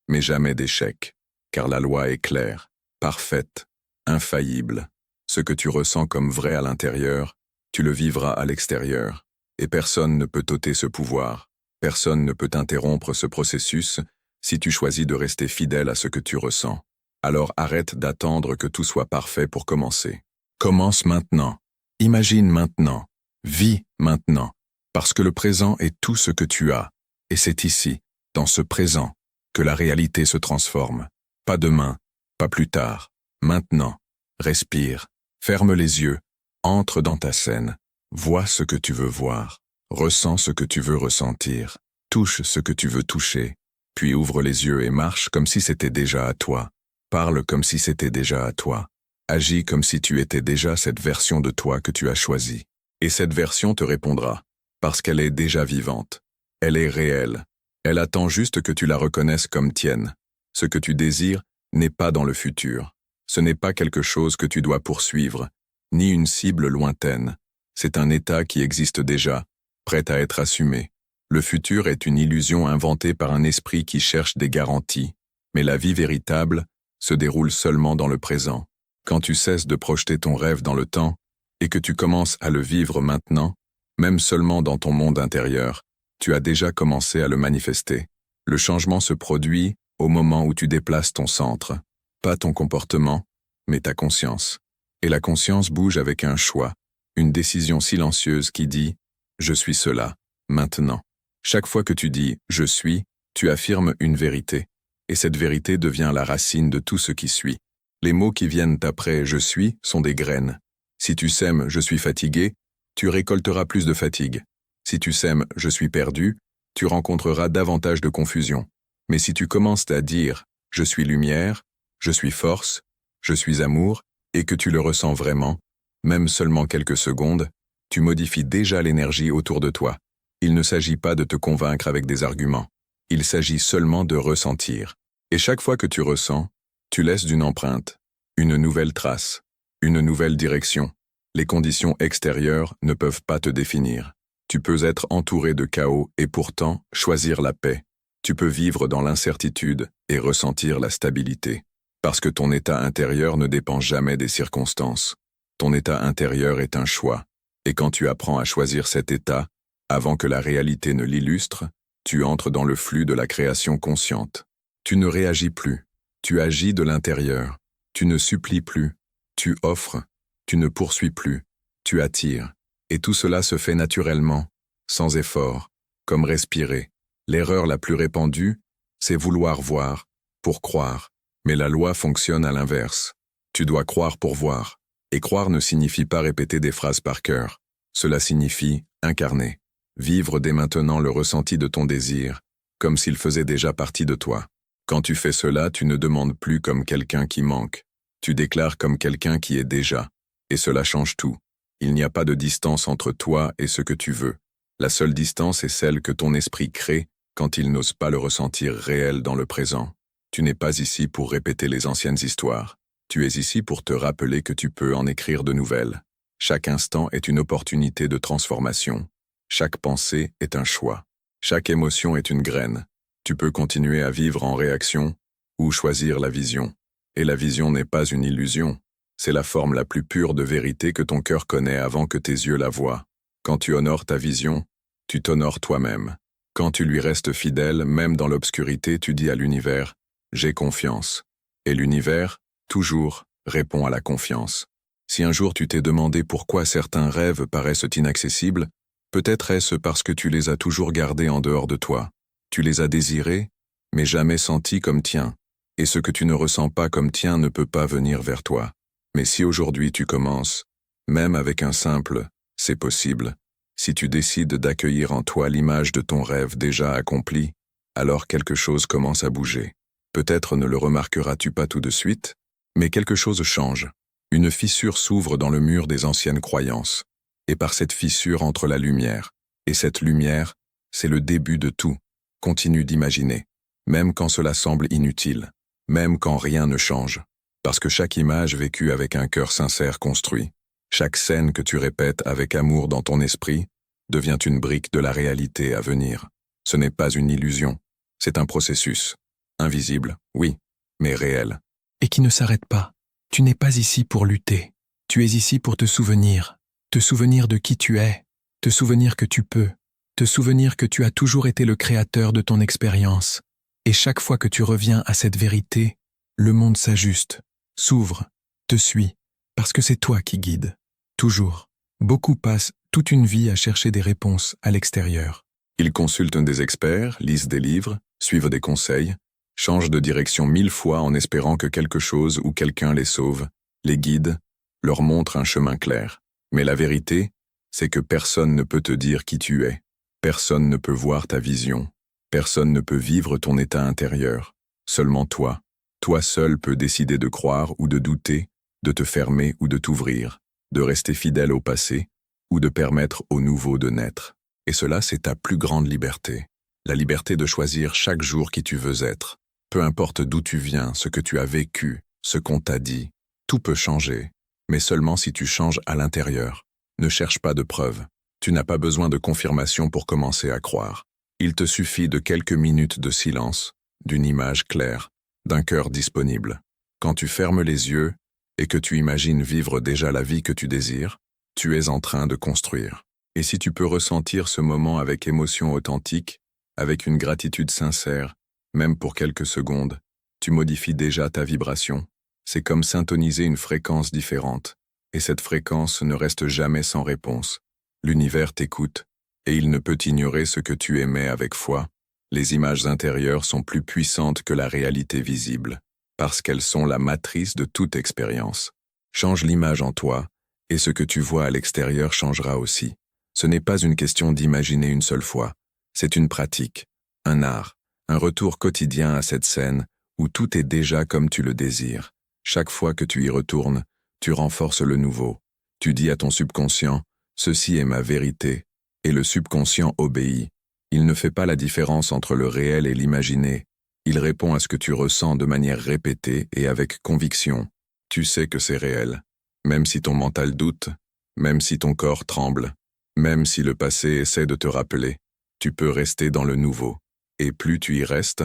mais jamais d'échec. Car la loi est claire, parfaite, infaillible. Ce que tu ressens comme vrai à l'intérieur, tu le vivras à l'extérieur. Et personne ne peut t'ôter ce pouvoir. Personne ne peut interrompre ce processus si tu choisis de rester fidèle à ce que tu ressens. Alors arrête d'attendre que tout soit parfait pour commencer. Commence maintenant. Imagine maintenant. Vis maintenant. Parce que le présent est tout ce que tu as. Et c'est ici, dans ce présent, que la réalité se transforme. Pas demain, pas plus tard. Maintenant. Respire. Ferme les yeux. Entre dans ta scène. Vois ce que tu veux voir. Ressens ce que tu veux ressentir. Touche ce que tu veux toucher. Puis ouvre les yeux et marche comme si c'était déjà à toi. Parle comme si c'était déjà à toi. Agis comme si tu étais déjà cette version de toi que tu as choisie. Et cette version te répondra, parce qu'elle est déjà vivante. Elle est réelle. Elle attend juste que tu la reconnaisses comme tienne. Ce que tu désires n'est pas dans le futur. Ce n'est pas quelque chose que tu dois poursuivre, ni une cible lointaine. C'est un état qui existe déjà, prêt à être assumé. Le futur est une illusion inventée par un esprit qui cherche des garanties, mais la vie véritable se déroule seulement dans le présent. Quand tu cesses de projeter ton rêve dans le temps et que tu commences à le vivre maintenant, même seulement dans ton monde intérieur, tu as déjà commencé à le manifester. Le changement se produit au moment où tu déplaces ton centre, pas ton comportement, mais ta conscience. Et la conscience bouge avec un choix, une décision silencieuse qui dit « Je suis cela, maintenant ». Chaque fois que tu dis « Je suis », tu affirmes une vérité, et cette vérité devient la racine de tout ce qui suit. Les mots qui viennent après « je suis » sont des graines. Si tu sèmes « je suis fatigué », tu récolteras plus de fatigue. Si tu sèmes « je suis perdu », tu rencontreras davantage de confusion. Mais si tu commences à dire « je suis lumière »,« je suis force »,« je suis amour », et que tu le ressens vraiment, même seulement quelques secondes, tu modifies déjà l'énergie autour de toi. Il ne s'agit pas de te convaincre avec des arguments. Il s'agit seulement de ressentir. Et chaque fois que tu ressens, tu laisses une empreinte, une nouvelle trace, une nouvelle direction. Les conditions extérieures ne peuvent pas te définir. Tu peux être entouré de chaos et pourtant choisir la paix. Tu peux vivre dans l'incertitude et ressentir la stabilité. Parce que ton état intérieur ne dépend jamais des circonstances. Ton état intérieur est un choix. Et quand tu apprends à choisir cet état, avant que la réalité ne l'illustre, tu entres dans le flux de la création consciente. Tu ne réagis plus. Tu agis de l'intérieur. Tu ne supplies plus. Tu offres. Tu ne poursuis plus. Tu attires. Et tout cela se fait naturellement, sans effort, comme respirer. L'erreur la plus répandue, c'est vouloir voir, pour croire. Mais la loi fonctionne à l'inverse. Tu dois croire pour voir. Et croire ne signifie pas répéter des phrases par cœur. Cela signifie incarner. Vivre dès maintenant le ressenti de ton désir, comme s'il faisait déjà partie de toi. Quand tu fais cela, tu ne demandes plus comme quelqu'un qui manque. Tu déclares comme quelqu'un qui est déjà. Et cela change tout. Il n'y a pas de distance entre toi et ce que tu veux. La seule distance est celle que ton esprit crée quand il n'ose pas le ressentir réel dans le présent. Tu n'es pas ici pour répéter les anciennes histoires. Tu es ici pour te rappeler que tu peux en écrire de nouvelles. Chaque instant est une opportunité de transformation. Chaque pensée est un choix. Chaque émotion est une graine. Tu peux continuer à vivre en réaction ou choisir la vision. Et la vision n'est pas une illusion. C'est la forme la plus pure de vérité que ton cœur connaît avant que tes yeux la voient. Quand tu honores ta vision, tu t'honores toi-même. Quand tu lui restes fidèle, même dans l'obscurité, tu dis à l'univers « J'ai confiance ». Et l'univers, toujours, répond à la confiance. Si un jour tu t'es demandé pourquoi certains rêves paraissent inaccessibles, peut-être est-ce parce que tu les as toujours gardés en dehors de toi. Tu les as désirés, mais jamais sentis comme tiens. Et ce que tu ne ressens pas comme tien ne peut pas venir vers toi. Mais si aujourd'hui tu commences, même avec un simple « c'est possible », si tu décides d'accueillir en toi l'image de ton rêve déjà accompli, alors quelque chose commence à bouger. Peut-être ne le remarqueras-tu pas tout de suite, mais quelque chose change. Une fissure s'ouvre dans le mur des anciennes croyances. Et par cette fissure entre la lumière. Et cette lumière, c'est le début de tout. Continue d'imaginer, même quand cela semble inutile, même quand rien ne change. Parce que chaque image vécue avec un cœur sincère construit, chaque scène que tu répètes avec amour dans ton esprit, devient une brique de la réalité à venir. Ce n'est pas une illusion, c'est un processus. Invisible, oui, mais réel. Et qui ne s'arrête pas. Tu n'es pas ici pour lutter. Tu es ici pour te souvenir de qui tu es, te souvenir que tu peux, te souvenir que tu as toujours été le créateur de ton expérience. Et chaque fois que tu reviens à cette vérité, le monde s'ajuste, s'ouvre, te suit, parce que c'est toi qui guides. Toujours. Beaucoup passent toute une vie à chercher des réponses à l'extérieur. Ils consultent des experts, lisent des livres, suivent des conseils, changent de direction 1000 fois en espérant que quelque chose ou quelqu'un les sauve, les guide, leur montre un chemin clair. Mais la vérité, c'est que personne ne peut te dire qui tu es. Personne ne peut voir ta vision. Personne ne peut vivre ton état intérieur. Seulement toi. Toi seul peux décider de croire ou de douter, de te fermer ou de t'ouvrir, de rester fidèle au passé ou de permettre au nouveau de naître. Et cela, c'est ta plus grande liberté. La liberté de choisir chaque jour qui tu veux être. Peu importe d'où tu viens, ce que tu as vécu, ce qu'on t'a dit, tout peut changer, mais seulement si tu changes à l'intérieur. Ne cherche pas de preuves. Tu n'as pas besoin de confirmation pour commencer à croire. Il te suffit de quelques minutes de silence, d'une image claire, d'un cœur disponible. Quand tu fermes les yeux et que tu imagines vivre déjà la vie que tu désires, tu es en train de construire. Et si tu peux ressentir ce moment avec émotion authentique, avec une gratitude sincère, même pour quelques secondes, tu modifies déjà ta vibration. C'est comme syntoniser une fréquence différente. Et cette fréquence ne reste jamais sans réponse. L'univers t'écoute, et il ne peut ignorer ce que tu émets avec foi. Les images intérieures sont plus puissantes que la réalité visible, parce qu'elles sont la matrice de toute expérience. Change l'image en toi, et ce que tu vois à l'extérieur changera aussi. Ce n'est pas une question d'imaginer une seule fois, c'est une pratique, un art, un retour quotidien à cette scène où tout est déjà comme tu le désires. Chaque fois que tu y retournes, tu renforces le nouveau. Tu dis à ton subconscient, « Ceci est ma vérité », et le subconscient obéit. Il ne fait pas la différence entre le réel et l'imaginé. Il répond à ce que tu ressens de manière répétée et avec conviction. Tu sais que c'est réel, même si ton mental doute, même si ton corps tremble, même si le passé essaie de te rappeler. Tu peux rester dans le nouveau. Et plus tu y restes,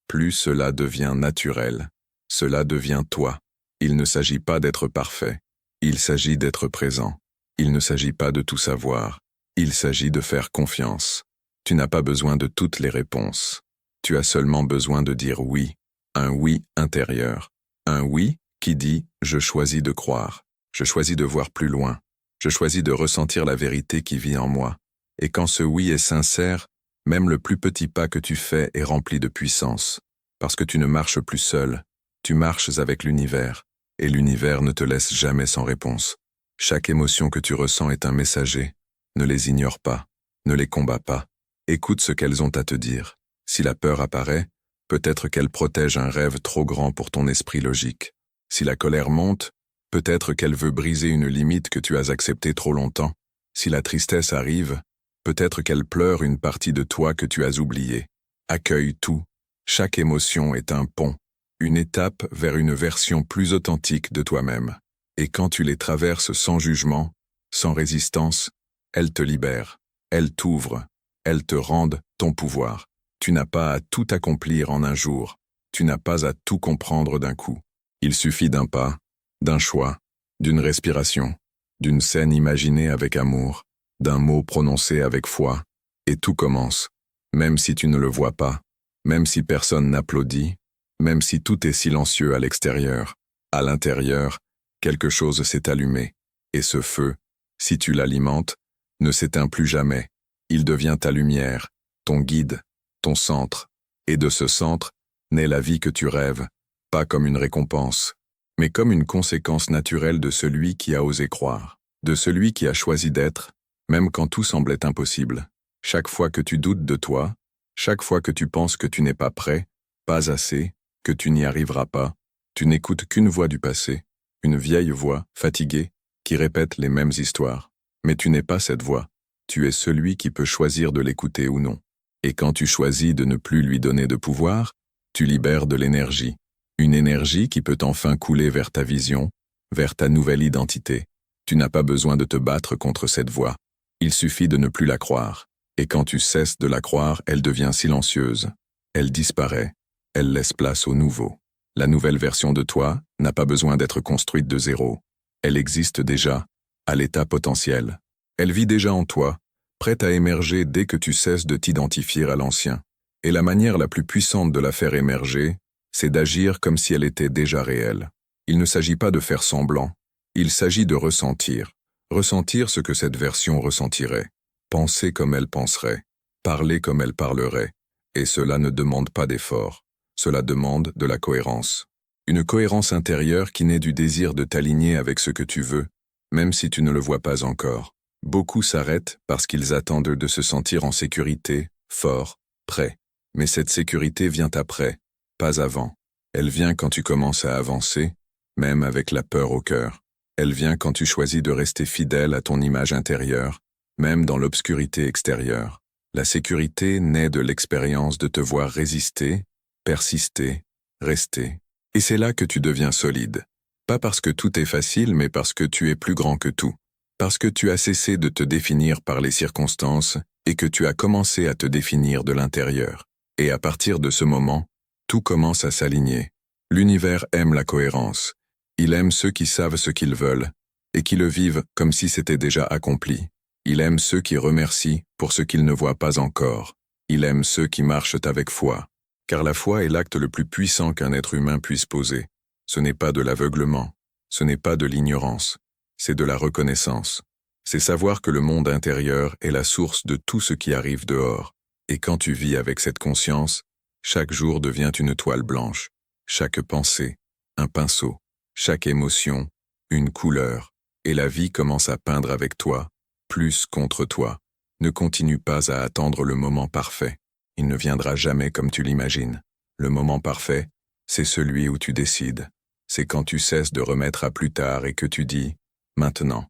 plus cela devient naturel. Cela devient toi. Il ne s'agit pas d'être parfait. Il s'agit d'être présent. Il ne s'agit pas de tout savoir. Il s'agit de faire confiance. Tu n'as pas besoin de toutes les réponses. Tu as seulement besoin de dire oui. Un oui intérieur. Un oui qui dit « je choisis de croire. Je choisis de voir plus loin. Je choisis de ressentir la vérité qui vit en moi. » Et quand ce oui est sincère, même le plus petit pas que tu fais est rempli de puissance. Parce que tu ne marches plus seul. Tu marches avec l'univers. Et l'univers ne te laisse jamais sans réponse. Chaque émotion que tu ressens est un messager. Ne les ignore pas. Ne les combats pas. Écoute ce qu'elles ont à te dire. Si la peur apparaît, peut-être qu'elle protège un rêve trop grand pour ton esprit logique. Si la colère monte, peut-être qu'elle veut briser une limite que tu as acceptée trop longtemps. Si la tristesse arrive, peut-être qu'elle pleure une partie de toi que tu as oubliée. Accueille tout. Chaque émotion est un pont, une étape vers une version plus authentique de toi-même. Et quand tu les traverses sans jugement, sans résistance, elles te libèrent, elles t'ouvrent, elles te rendent ton pouvoir. Tu n'as pas à tout accomplir en un jour, tu n'as pas à tout comprendre d'un coup. Il suffit d'un pas, d'un choix, d'une respiration, d'une scène imaginée avec amour, d'un mot prononcé avec foi, et tout commence, même si tu ne le vois pas, même si personne n'applaudit, même si tout est silencieux à l'extérieur. À l'intérieur, quelque chose s'est allumé, et ce feu, si tu l'alimentes, ne s'éteint plus jamais. Il devient ta lumière, ton guide, ton centre, et de ce centre naît la vie que tu rêves, pas comme une récompense, mais comme une conséquence naturelle de celui qui a osé croire, de celui qui a choisi d'être, même quand tout semblait impossible. Chaque fois que tu doutes de toi, chaque fois que tu penses que tu n'es pas prêt, pas assez, que tu n'y arriveras pas, tu n'écoutes qu'une voix du passé, une vieille voix, fatiguée, qui répète les mêmes histoires. Mais tu n'es pas cette voix, tu es celui qui peut choisir de l'écouter ou non. Et quand tu choisis de ne plus lui donner de pouvoir, tu libères de l'énergie. Une énergie qui peut enfin couler vers ta vision, vers ta nouvelle identité. Tu n'as pas besoin de te battre contre cette voix. Il suffit de ne plus la croire. Et quand tu cesses de la croire, elle devient silencieuse. Elle disparaît. Elle laisse place au nouveau. La nouvelle version de toi n'a pas besoin d'être construite de zéro. Elle existe déjà, à l'état potentiel. Elle vit déjà en toi, prête à émerger dès que tu cesses de t'identifier à l'ancien. Et la manière la plus puissante de la faire émerger, c'est d'agir comme si elle était déjà réelle. Il ne s'agit pas de faire semblant, il s'agit de ressentir. Ressentir ce que cette version ressentirait. Penser comme elle penserait. Parler comme elle parlerait. Et cela ne demande pas d'effort. Cela demande de la cohérence. Une cohérence intérieure qui naît du désir de t'aligner avec ce que tu veux, même si tu ne le vois pas encore. Beaucoup s'arrêtent parce qu'ils attendent de se sentir en sécurité, fort, prêt. Mais cette sécurité vient après, pas avant. Elle vient quand tu commences à avancer, même avec la peur au cœur. Elle vient quand tu choisis de rester fidèle à ton image intérieure, même dans l'obscurité extérieure. La sécurité naît de l'expérience de te voir résister, persister, rester. Et c'est là que tu deviens solide. Pas parce que tout est facile, mais parce que tu es plus grand que tout. Parce que tu as cessé de te définir par les circonstances et que tu as commencé à te définir de l'intérieur. Et à partir de ce moment, tout commence à s'aligner. L'univers aime la cohérence. Il aime ceux qui savent ce qu'ils veulent et qui le vivent comme si c'était déjà accompli. Il aime ceux qui remercient pour ce qu'ils ne voient pas encore. Il aime ceux qui marchent avec foi. Car la foi est l'acte le plus puissant qu'un être humain puisse poser. Ce n'est pas de l'aveuglement, ce n'est pas de l'ignorance, c'est de la reconnaissance. C'est savoir que le monde intérieur est la source de tout ce qui arrive dehors. Et quand tu vis avec cette conscience, chaque jour devient une toile blanche. Chaque pensée, un pinceau. Chaque émotion, une couleur. Et la vie commence à peindre avec toi, plus contre toi. Ne continue pas à attendre le moment parfait. Il ne viendra jamais comme tu l'imagines. Le moment parfait, c'est celui où tu décides. C'est quand tu cesses de remettre à plus tard et que tu dis « Maintenant,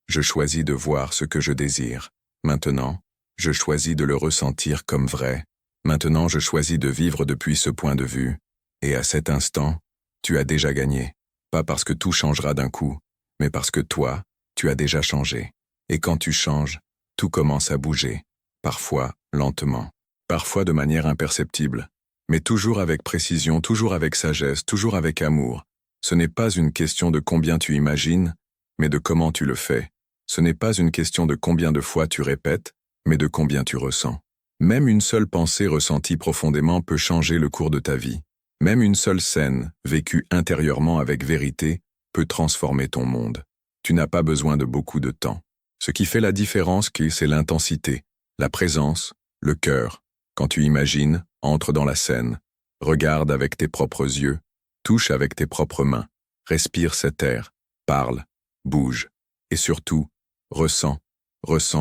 je choisis de voir ce que je désire. Maintenant, je choisis de le ressentir comme vrai. Maintenant, je choisis de vivre depuis ce point de vue. Et à cet instant, tu as déjà gagné. Pas parce que tout changera d'un coup, mais parce que toi, tu as déjà changé. Et quand tu changes, tout commence à bouger. Parfois lentement, parfois de manière imperceptible, mais toujours avec précision, toujours avec sagesse, toujours avec amour. Ce n'est pas une question de combien tu imagines, mais de comment tu le fais. Ce n'est pas une question de combien de fois tu répètes, mais de combien tu ressens. Même une seule pensée ressentie profondément peut changer le cours de ta vie. Même une seule scène, vécue intérieurement avec vérité, peut transformer ton monde. Tu n'as pas besoin de beaucoup de temps. Ce qui fait la différence, c'est l'intensité, la présence, le cœur. Quand tu imagines, entre dans la scène. Regarde avec tes propres yeux, touche avec tes propres mains, respire cet air, parle, bouge. Et surtout, ressens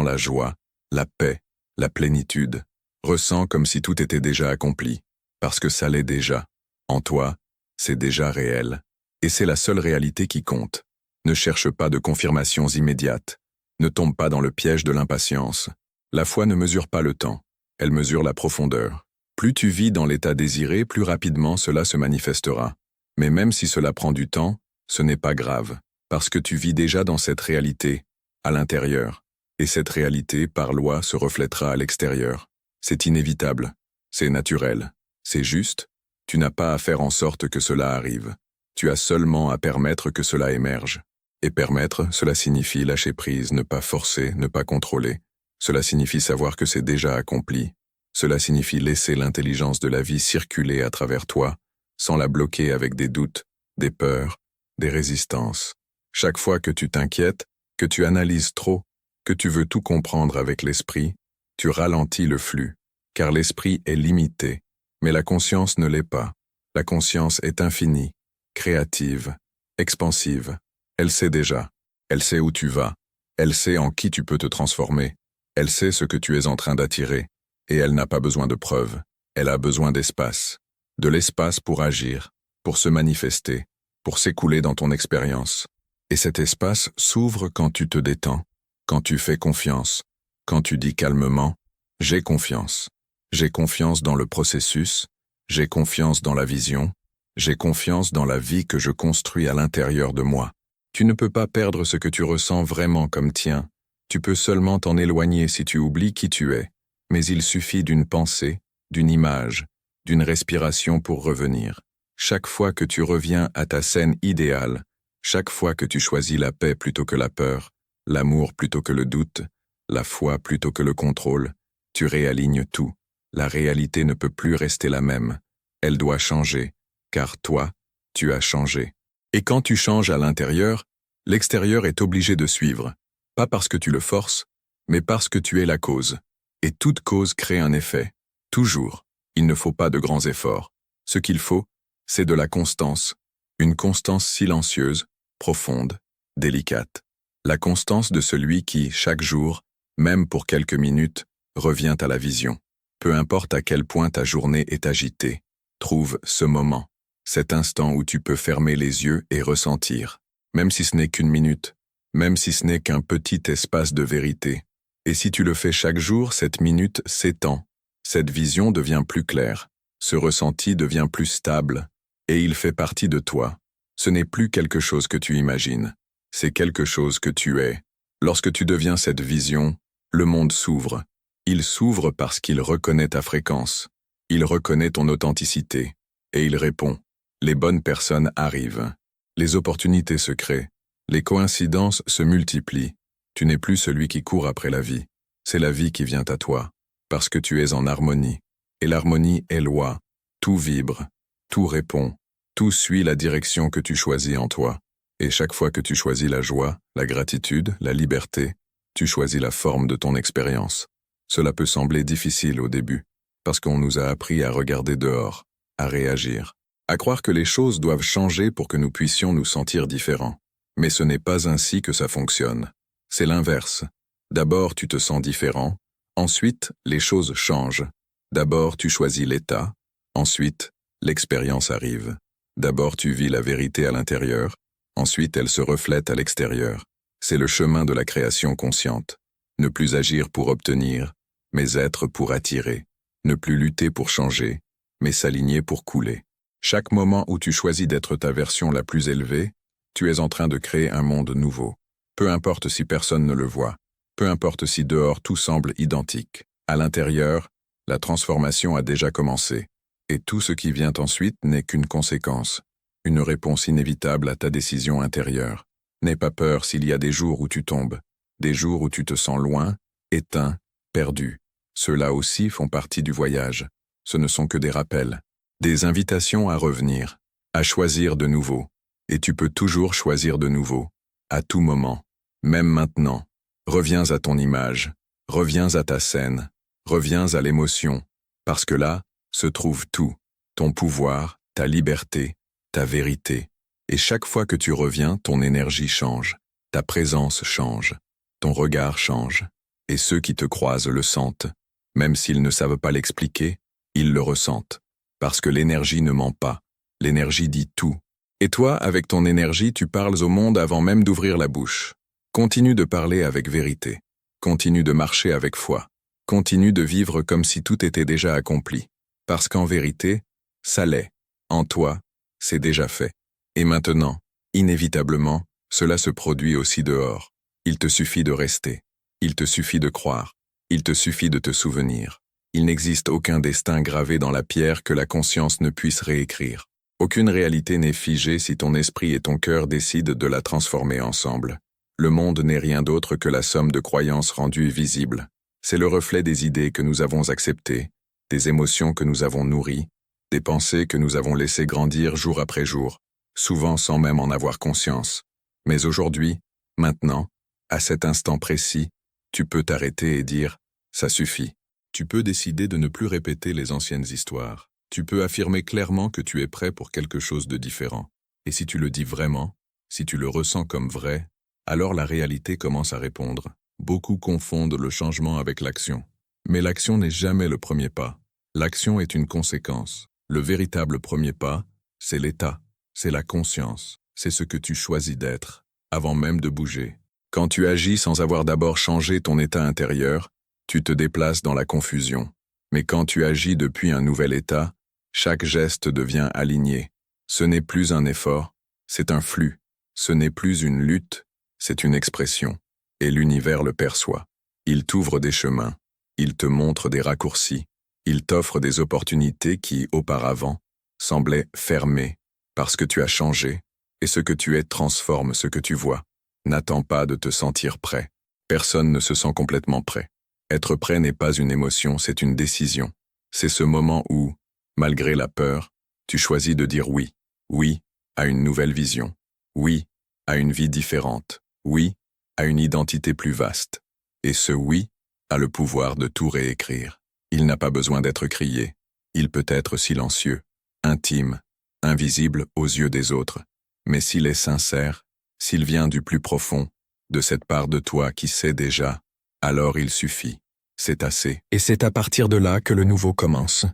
la joie, la paix, la plénitude. Ressens comme si tout était déjà accompli. parce que ça l'est déjà. En toi, c'est déjà réel. Et c'est la seule réalité qui compte. Ne cherche pas de confirmations immédiates. Ne tombe pas dans le piège de l'impatience. La foi ne mesure pas le temps, elle mesure la profondeur. Plus tu vis dans l'état désiré, plus rapidement cela se manifestera. Mais même si cela prend du temps, ce n'est pas grave, parce que tu vis déjà dans cette réalité, à l'intérieur. Et cette réalité, par loi, se reflètera à l'extérieur. C'est inévitable, c'est naturel, c'est juste. Tu n'as pas à faire en sorte que cela arrive. Tu as seulement à permettre que cela émerge. Et permettre, cela signifie lâcher prise, ne pas forcer, ne pas contrôler. Cela signifie savoir que c'est déjà accompli. Cela signifie laisser l'intelligence de la vie circuler à travers toi, sans la bloquer avec des doutes, des peurs, des résistances. Chaque fois que tu t'inquiètes, que tu analyses trop, que tu veux tout comprendre avec l'esprit, tu ralentis le flux, car l'esprit est limité, mais la conscience ne l'est pas. La conscience est infinie, créative, expansive. Elle sait déjà, elle sait où tu vas, elle sait en qui tu peux te transformer, elle sait ce que tu es en train d'attirer, et elle n'a pas besoin de preuves, elle a besoin d'espace. De l'espace pour agir, pour se manifester, pour s'écouler dans ton expérience. Et cet espace s'ouvre quand tu te détends, quand tu fais confiance, quand tu dis calmement « j'ai confiance ». J'ai confiance dans le processus, j'ai confiance dans la vision, j'ai confiance dans la vie que je construis à l'intérieur de moi. Tu ne peux pas perdre ce que tu ressens vraiment comme tien. Tu peux seulement t'en éloigner si tu oublies qui tu es. Mais il suffit d'une pensée, d'une image, d'une respiration pour revenir. Chaque fois que tu reviens à ta scène idéale, chaque fois que tu choisis la paix plutôt que la peur, l'amour plutôt que le doute, la foi plutôt que le contrôle, tu réalignes tout. La réalité ne peut plus rester la même. Elle doit changer, car toi, tu as changé. Et quand tu changes à l'intérieur, l'extérieur est obligé de suivre. Pas parce que tu le forces, mais parce que tu es la cause. Et toute cause crée un effet. Toujours. Il ne faut pas de grands efforts. Ce qu'il faut, c'est de la constance. Une constance silencieuse, profonde, délicate. La constance de celui qui, chaque jour, même pour quelques minutes, revient à la vision. Peu importe à quel point ta journée est agitée, trouve ce moment, cet instant où tu peux fermer les yeux et ressentir, même si ce n'est qu'une minute, même si ce n'est qu'un petit espace de vérité. Et si tu le fais chaque jour, cette minute s'étend, cette vision devient plus claire, ce ressenti devient plus stable, et il fait partie de toi. Ce n'est plus quelque chose que tu imagines, c'est quelque chose que tu es. Lorsque tu deviens cette vision, le monde s'ouvre. Il s'ouvre parce qu'il reconnaît ta fréquence, il reconnaît ton authenticité, et il répond. Les bonnes personnes arrivent, les opportunités se créent, les coïncidences se multiplient. Tu n'es plus celui qui court après la vie, c'est la vie qui vient à toi, parce que tu es en harmonie. Et l'harmonie est loi, tout vibre, tout répond, tout suit la direction que tu choisis en toi. Et chaque fois que tu choisis la joie, la gratitude, la liberté, tu choisis la forme de ton expérience. Cela peut sembler difficile au début, parce qu'on nous a appris à regarder dehors, à réagir, à croire que les choses doivent changer pour que nous puissions nous sentir différents. Mais ce n'est pas ainsi que ça fonctionne. C'est l'inverse. D'abord tu te sens différent, ensuite les choses changent. D'abord tu choisis l'état, ensuite l'expérience arrive. D'abord tu vis la vérité à l'intérieur, ensuite elle se reflète à l'extérieur. C'est le chemin de la création consciente. Ne plus agir pour obtenir, mais être pour attirer. Ne plus lutter pour changer, mais s'aligner pour couler. Chaque moment où tu choisis d'être ta version la plus élevée, tu es en train de créer un monde nouveau. Peu importe si personne ne le voit, peu importe si dehors tout semble identique. À l'intérieur, la transformation a déjà commencé, et tout ce qui vient ensuite n'est qu'une conséquence, une réponse inévitable à ta décision intérieure. N'aie pas peur s'il y a des jours où tu tombes, des jours où tu te sens loin, éteint, perdu. Ceux-là aussi font partie du voyage. Ce ne sont que des rappels, des invitations à revenir, à choisir de nouveau. Et tu peux toujours choisir de nouveau, à tout moment, même maintenant. Reviens à ton image, reviens à ta scène, reviens à l'émotion, parce que là se trouve tout, ton pouvoir, ta liberté, ta vérité. Et chaque fois que tu reviens, ton énergie change, ta présence change, ton regard change, et ceux qui te croisent le sentent. Même s'ils ne savent pas l'expliquer, ils le ressentent. Parce que l'énergie ne ment pas. L'énergie dit tout. Et toi, avec ton énergie, tu parles au monde avant même d'ouvrir la bouche. Continue de parler avec vérité. Continue de marcher avec foi. Continue de vivre comme si tout était déjà accompli. Parce qu'en vérité, ça l'est. En toi, c'est déjà fait. Et maintenant, inévitablement, cela se produit aussi dehors. Il te suffit de rester. Il te suffit de croire. Il te suffit de te souvenir. Il n'existe aucun destin gravé dans la pierre que la conscience ne puisse réécrire. Aucune réalité n'est figée si ton esprit et ton cœur décident de la transformer ensemble. Le monde n'est rien d'autre que la somme de croyances rendues visibles. C'est le reflet des idées que nous avons acceptées, des émotions que nous avons nourries, des pensées que nous avons laissées grandir jour après jour, souvent sans même en avoir conscience. Mais aujourd'hui, maintenant, à cet instant précis, tu peux t'arrêter et dire « ça suffit ». Tu peux décider de ne plus répéter les anciennes histoires. Tu peux affirmer clairement que tu es prêt pour quelque chose de différent. Et si tu le dis vraiment, si tu le ressens comme vrai, alors la réalité commence à répondre. Beaucoup confondent le changement avec l'action. Mais l'action n'est jamais le premier pas. L'action est une conséquence. Le véritable premier pas, c'est l'état, c'est la conscience, c'est ce que tu choisis d'être, avant même de bouger. Quand tu agis sans avoir d'abord changé ton état intérieur, tu te déplaces dans la confusion. Mais quand tu agis depuis un nouvel état, chaque geste devient aligné. Ce n'est plus un effort, c'est un flux. Ce n'est plus une lutte, c'est une expression. Et l'univers le perçoit. Il t'ouvre des chemins, il te montre des raccourcis, il t'offre des opportunités qui, auparavant, semblaient fermées, parce que tu as changé, et ce que tu es transforme ce que tu vois. N'attends pas de te sentir prêt. Personne ne se sent complètement prêt. Être prêt n'est pas une émotion, c'est une décision. C'est ce moment où, malgré la peur, tu choisis de dire oui. Oui à une nouvelle vision. Oui à une vie différente. Oui à une identité plus vaste. Et ce oui a le pouvoir de tout réécrire. Il n'a pas besoin d'être crié. Il peut être silencieux, intime, invisible aux yeux des autres. Mais s'il est sincère, s'il vient du plus profond, de cette part de toi qui sait déjà, alors il suffit. C'est assez. Et c'est à partir de là que le nouveau commence.